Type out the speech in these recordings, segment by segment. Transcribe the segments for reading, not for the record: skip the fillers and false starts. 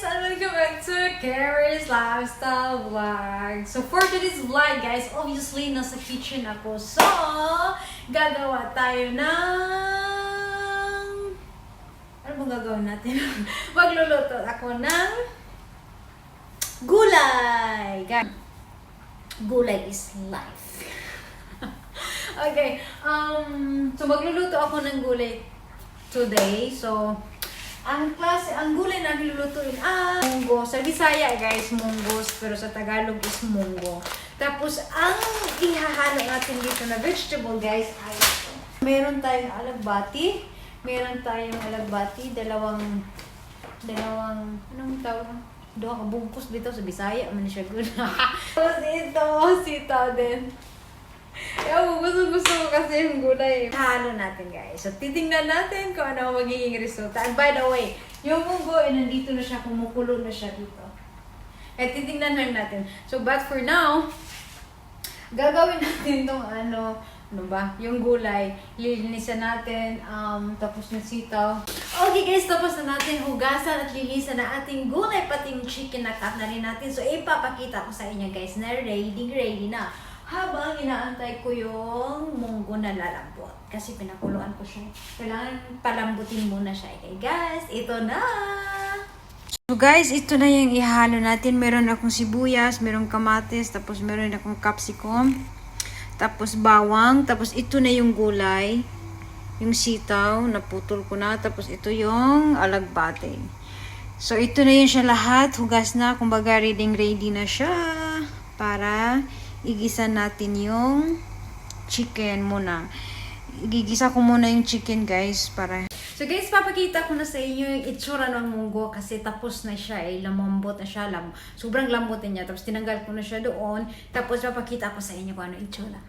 and welcome back to Keris Lifestyle Vlog. So for today's vlog guys, obviously nasa kitchen ako. So, gagawa tayo ng... Ano bang gagawin natin? Magluluto ako ng gulay. Gulay is life. Okay, so magluluto ako ng gulay today. So, ang gulay na nilulutuin munggo. Sa Bisaya guys, munggos, pero sa Tagalog is munggo. Tapos ang ihahalo natin dito na vegetable guys ay ito. Meron tayong alagbati. Dalawang anong tawag? Doha ka bungkus dito sa Bisaya, man siya good. Tapos ito, sitaw din. Ewan ko, gusto ko kasi yung gulay. Halo natin guys. So titingnan natin kung ano magiging resulta. And by the way, yung munggo ay nandito na siya, kumukulo na siya dito. Eh titingnan lang natin. So but for now, gagawin natin itong yung gulay. Lilinisan natin, tapos ng sitaw. Okay guys, tapos na natin hugasan at linisan na ating gulay, pati yung chicken na cut na rin natin. So ipapakita ko sa inyo guys na ready na. Habang inaantay ko yung munggo na lalambot. Kasi pinakuluan ko siya. Kailangan palambutin muna siya. Okay guys, ito na! So guys, ito na yung ihalo natin. Meron akong sibuyas, meron kamatis, tapos meron akong capsicum, tapos bawang, tapos ito na yung gulay. Yung sitaw, naputol ko na. Tapos ito yung alagbate. So ito na yun siya lahat. Hugas na. Kumbaga ready na siya. Para igisa natin yung chicken muna. Igigisa ko muna yung chicken guys para... So guys, papakita ko na sa inyo yung itsura ng munggo kasi tapos na siya lamambot na siya. Sobrang lambutin niya. Tapos tinanggal ko na siya doon. Tapos papakita ko sa inyo kung ano itsura.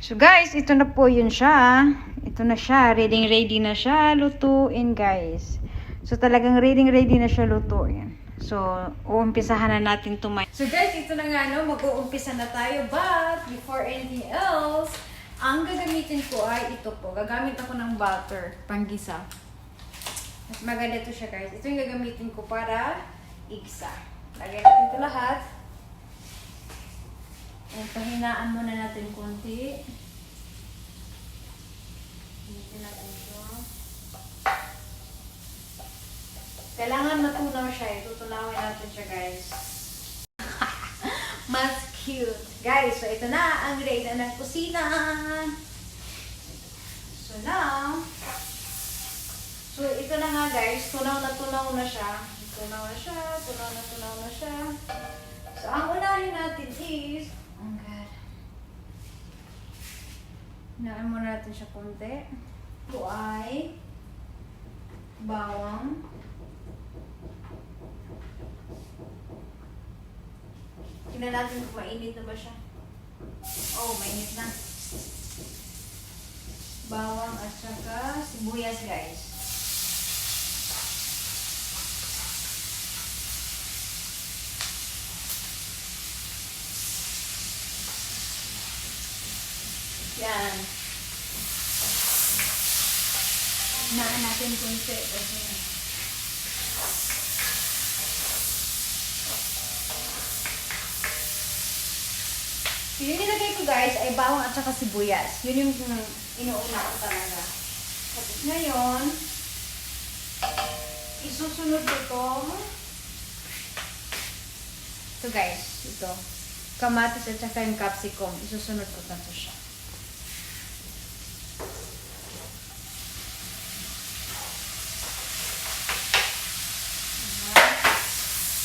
So guys, ito na po yun siya. Ito na siya. Ready na siya. Lutuin guys. So talagang ready na siya lutuin. So, uumpisahan na natin tumayo. So guys, ito na nga mag-uumpisa na tayo. But, before anything else, ang gagamitin ko ay ito po. Gagamit ako ng butter, panggisa. Mas maganda ito siya guys. Ito yung gagamitin ko para igisa. Lagay natin ito lahat. And pahinaan muna natin konti. Hinitin natin ito. Kailangan matunaw siya. Tutunawin natin siya, guys. Mas cute. Guys, so ito na ang ready na ng kusina. So now, ito na nga guys. Tunaw na siya. Tunaw na siya. So ang unahin natin is, oh God. Hinaan muna natin siya konti. Ito ay bawang. Tingnan natin kung mainit na ba siya. Oh, mainit na. Bawang at saka sibuyas guys. Yan. Hinaan natin kunti kasi yung nilagay ko guys ay bawang at saka sibuyas. Yun yung inuuna ko talaga. Tapos ngayon, isusunod ko itong ito guys, ito. Kamatis at saka yung capsicum. Isusunod ko na ito siya.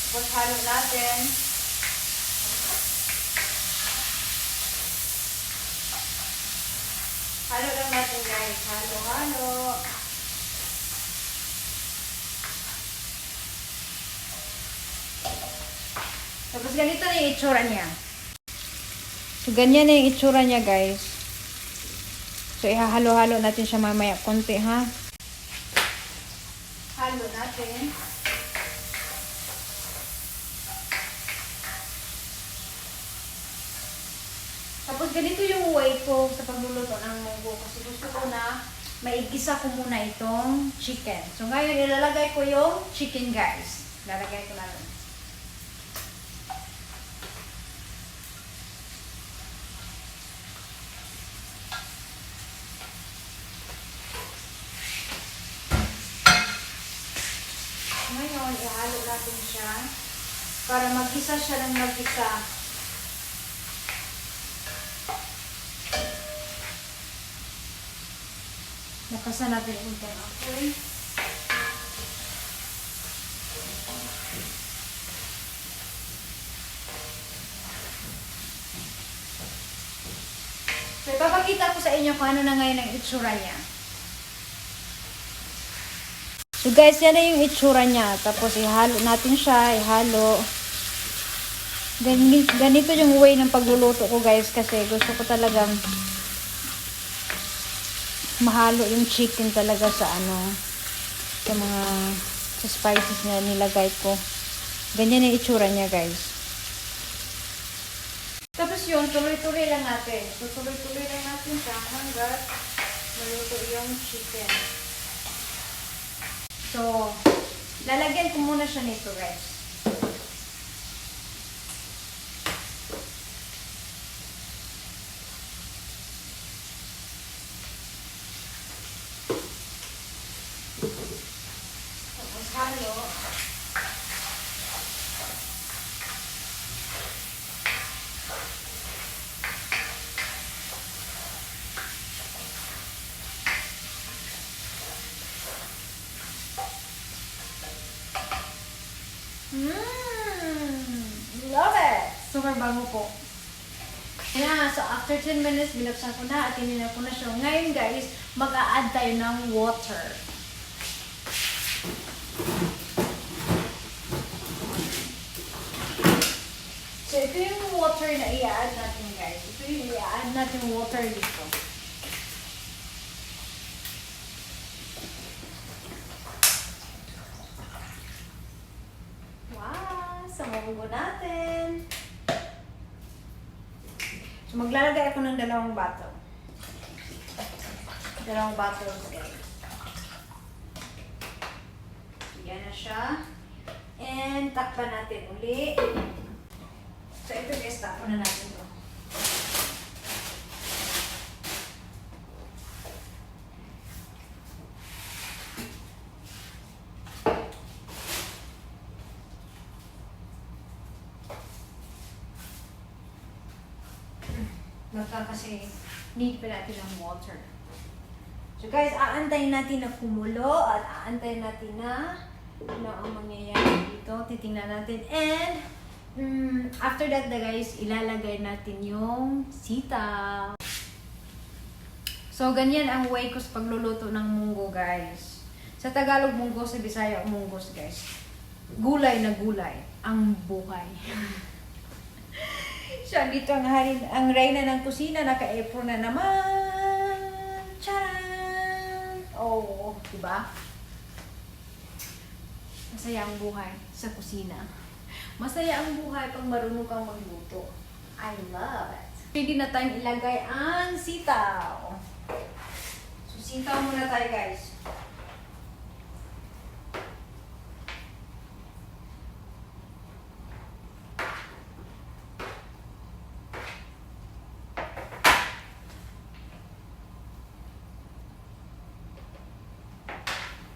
Tapos halo natin. Halo lang natin guys. Halo. Tapos ganito na yung itsura niya. So ganyan na yung itsura niya guys. So ihahalo-halo natin siya mamaya konti ha. Halo natin. Tapos ganito yung way ko sa pagluluto ng munggo kasi gusto ko na maigisa ko muna itong chicken. So ngayon ilalagay ko yung chicken guys. Lalagay ko na lang. Ngayon, ihalo natin siya para mag-isa siya ng mag-isa. Nakasan natin yung unting apoy. So, ipapakita ko sa inyo kung ano na ngayon ang itsura niya. So guys, yan na yung itsura niya. Tapos ihalo natin siya, ihalo. Ganito yung way ng pagluluto ko guys kasi gusto ko talagang mahalo yung chicken talaga sa sa mga spices na nilagay ko. Ganyan yung itsura niya guys. Tapos yun, tuloy-tuloy lang natin. So tuloy-tuloy lang natin siya hanggat maluto yung chicken. So, lalagyan ko muna siya nito guys. Tapos halo. Love it! Super bango po. Ayan, so after 10 minutes, binuksan ko na at tinignan ko na siya. Ngayon guys, mag-a-add tayo ng water. So ito yung water na i-add natin guys. Ito yung i-add natin water dito. Samunggo natin. So, maglalagay ako ng dalawang bato. Dalawang bato, guys. Yan na siya. And, takpan natin uli. So, ito guys, takpan na natin ito. Kasi need pa natin ng water. So guys, aantayin natin na kumulo at aantayin natin na ang mangyayari dito. Titingnan natin and after that guys, ilalagay natin yung sitaw. So ganyan ang way ko sa pagluluto ng munggo guys. Sa Tagalog munggo, sa Bisaya munggos guys. Gulay na gulay ang buhay. Siya dito ang reyna ng kusina, naka-apron na naman. Charan! Oh, diba? Masaya ang buhay sa kusina. Masaya ang buhay pag marunong kang magluto. I love it. Pwede na tayong ilagay ang sitaw. So, sitaw muna tayo guys.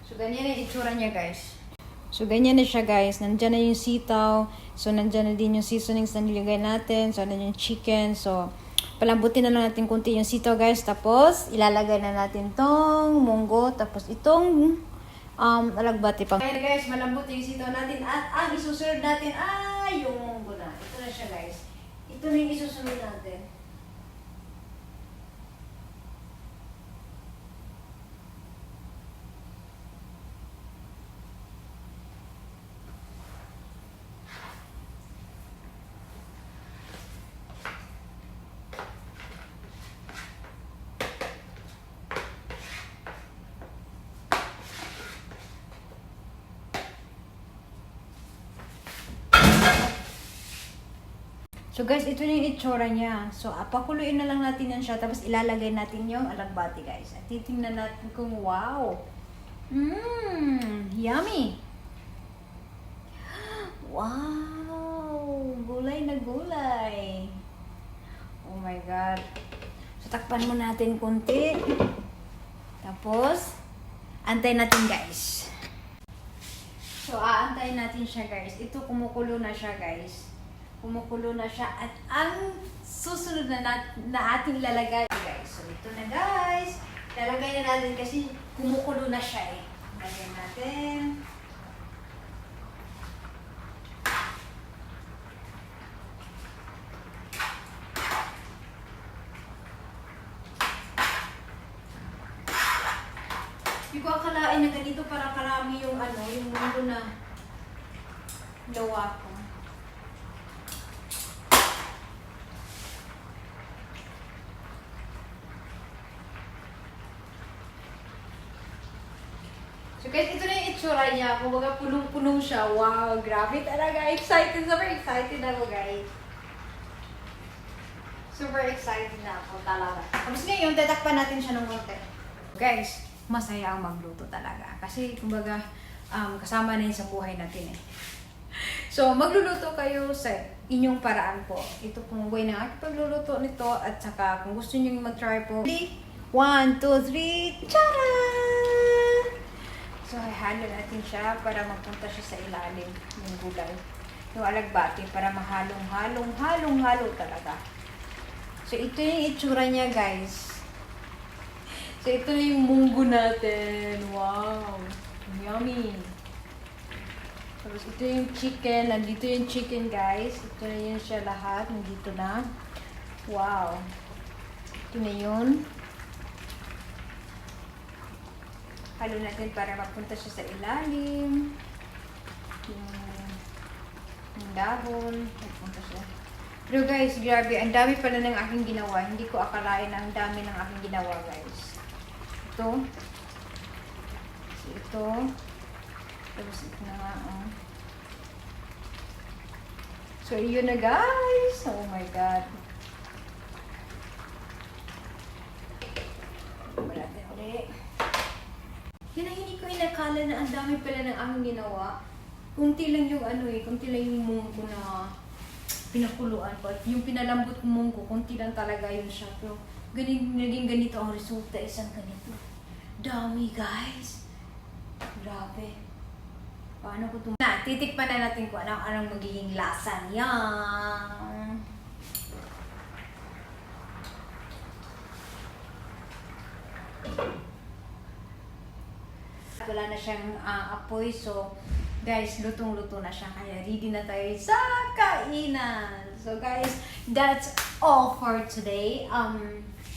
So, ganyan yung itsura niya, guys. So, ganyan na siya, guys. Nandyan na yung sitaw. So, nandyan na din yung seasonings na nilagay natin. So, nandyan yung chicken. So, palambutin na lang natin kunti yung sitaw, guys. Tapos, ilalagay na natin tong munggo. Tapos, itong alagbati pa. Okay, guys. Malambot yung sitaw natin. At ang isusunod natin ay yung munggo na. Ito na siya, guys. Ito na yung isusunod natin. So guys, ito yung itsura niya. So, pakuluin na lang natin yan siya. Tapos ilalagay natin yung alagbati guys. At titingnan natin kung wow. Yummy. Wow! Gulay na gulay. Oh my God. So, takpan mo natin konti. Tapos, antay natin guys. So, aantayin natin siya guys. Ito, kumukulo na siya guys. Kumukulo na siya. At ang susunod na ating lalagay guys. So, ito na guys. Lalagay na natin kasi kumukulo na siya eh. Lagyan natin. Hindi ko akalain na ganito para karami yung yung mundo na gawa ko. So guys, ito na yung itsura niya. Kumbaga punong-puno siya. Wow, grabe talaga. Excited. Super excited ako guys. Super excited na ako talaga. Tapos ngayon, tatakpan natin siya ng konti. Guys, masaya ang magluto talaga. Kasi, kumbaga, kasama na yun sa buhay natin eh. So, magluluto kayo sa inyong paraan po. Ito pong way na aking pagluluto nito. At saka, kung gusto nyo mag-try po. 1, 2, 3, tcharan! So, halo natin siya para magpunta siya sa ilalim ng gulay. Yung alagbati para mahalong-halong talaga. So, ito yung itsura niya, guys. So, ito na yung munggo natin. Wow! Yummy! Tapos, ito yung chicken. Nandito yung chicken, guys. Ito na yun siya lahat. Nandito na. Wow! Ito na yun. Halo natin para mapunta siya sa ilalim. Yung dahon. Mapunta siya. Pero guys, grabe. Ang dami pala ng aking ginawa. Hindi ko akalain na ang dami ng aking ginawa, guys. Ito. So, ito. Tapos ito na nga, oh. So, yun na, guys. Oh my God. Wala natin ulit. Yun ang hindi ko inakala na ang dami pala ng aking ginawa. Kunti lang yung kunti lang yung munggo na pinakuluan ko. Yung pinalambot kong munggo, kunti lang talaga yun siya. Pero naging ganito ang resulta, isang ganito. Dami guys. Grabe. Paano ko itong... titikpan na natin kung anong magiging lasa niya. Wala na siyang apoy, so guys, lutong-luto na siya. Kaya ready na tayo sa kainan. So guys, that's all for today.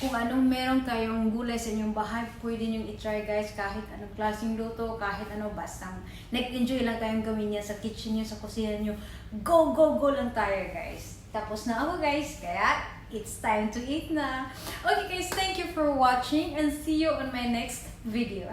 Kung anong meron kayong gulay sa inyong bahay, pwede nyo i-try guys. Kahit anong klaseng luto, kahit ano, basta nag-enjoy lang kayong gawin niya sa kitchen nyo, sa kusina nyo. Go, go, go lang tayo guys. Tapos na ako guys, kaya it's time to eat na. Okay guys, thank you for watching and see you on my next video.